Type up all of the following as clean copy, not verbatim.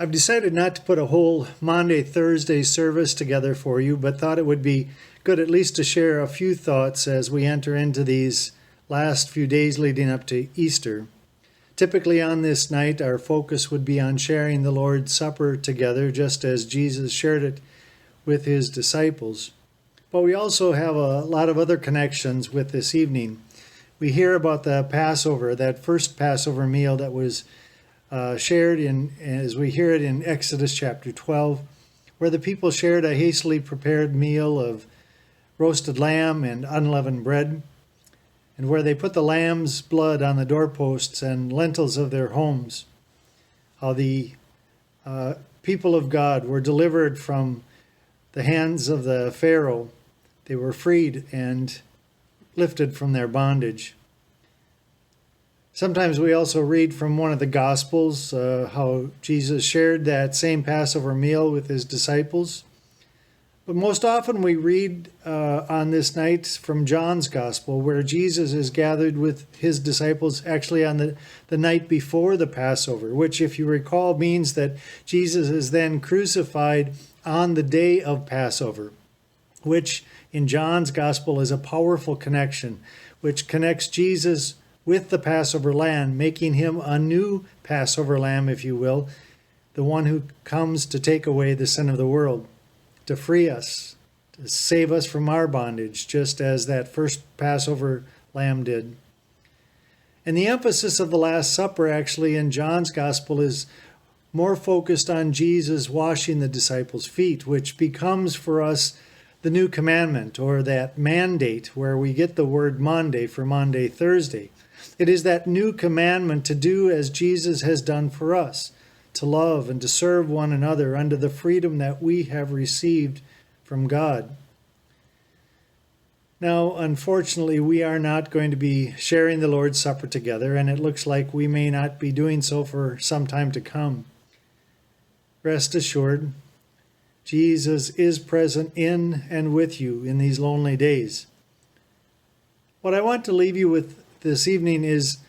I've decided not to put a whole Maundy Thursday service together for you, but thought it would be good at least to share a few thoughts as we enter into these last few days leading up to Easter. Typically on this night, our focus would be on sharing the Lord's Supper together, just as Jesus shared it with his disciples. But we also have a lot of other connections with this evening. We hear about the Passover, that first Passover meal that was shared as we hear it in Exodus chapter 12, where the people shared a hastily prepared meal of roasted lamb and unleavened bread, and where they put the lamb's blood on the doorposts and lintels of their homes. How the people of God were delivered from the hands of the Pharaoh. They were freed and lifted from their bondage. Sometimes we also read from one of the Gospels how Jesus shared that same Passover meal with his disciples. But most often we read on this night from John's Gospel, where Jesus is gathered with his disciples actually on the night before the Passover, which, if you recall, means that Jesus is then crucified on the day of Passover, which in John's Gospel is a powerful connection, which connects Jesus with the Passover lamb, making him a new Passover lamb, if you will, the one who comes to take away the sin of the world, to free us, to save us from our bondage, just as that first Passover lamb did. And the emphasis of the Last Supper actually in John's Gospel is more focused on Jesus washing the disciples' feet, which becomes for us the new commandment, or that mandate, where we get the word Maundy for Maundy Thursday. It is that new commandment to do as Jesus has done for us, to love and to serve one another under the freedom that we have received from God. Now, unfortunately, we are not going to be sharing the Lord's Supper together, and it looks like we may not be doing so for some time to come. Rest assured, Jesus is present in and with you in these lonely days. What I want to leave you with this evening is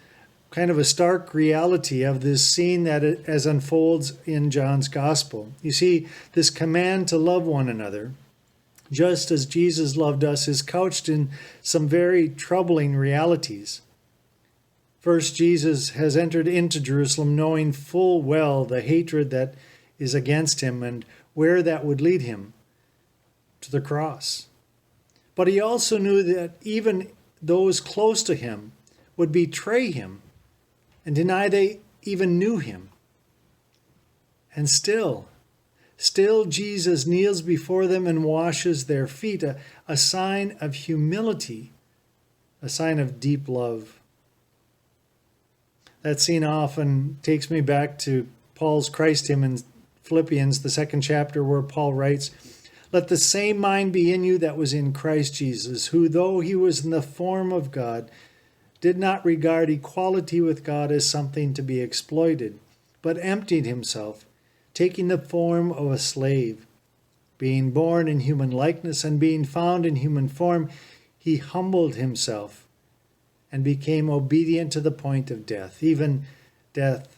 kind of a stark reality of this scene that as unfolds in John's Gospel. You see, this command to love one another, just as Jesus loved us, is couched in some very troubling realities. First, Jesus has entered into Jerusalem knowing full well the hatred that is against him and where that would lead him, to the cross. But he also knew that even those close to him would betray him and deny they even knew him. And still Jesus kneels before them and washes their feet, a sign of humility, a sign of deep love. That scene often takes me back to Paul's Christ hymn in Philippians, the 2nd chapter, where Paul writes, "Let the same mind be in you that was in Christ Jesus, who, though he was in the form of God, did not regard equality with God as something to be exploited, but emptied himself, taking the form of a slave. Being born in human likeness and being found in human form, he humbled himself and became obedient to the point of death, even death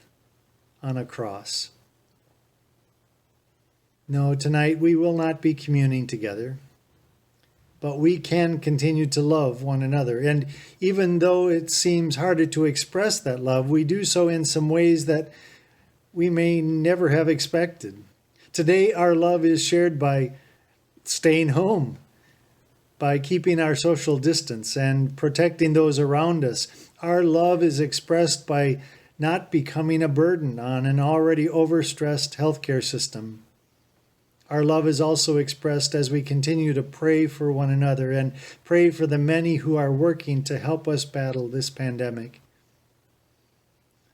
on a cross." No, tonight we will not be communing together, but we can continue to love one another. And even though it seems harder to express that love, we do so in some ways that we may never have expected. Today, our love is shared by staying home, by keeping our social distance and protecting those around us. Our love is expressed by not becoming a burden on an already overstressed healthcare system. Our love is also expressed as we continue to pray for one another and pray for the many who are working to help us battle this pandemic.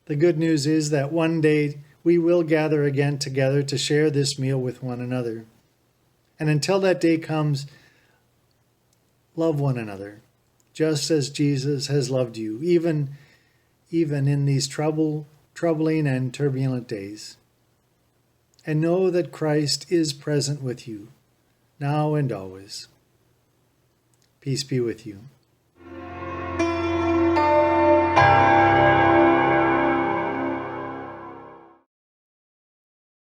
The good news is that one day we will gather again together to share this meal with one another. And until that day comes, love one another, just as Jesus has loved you, even in these troubling and turbulent days. And know that Christ is present with you, now and always. Peace be with you.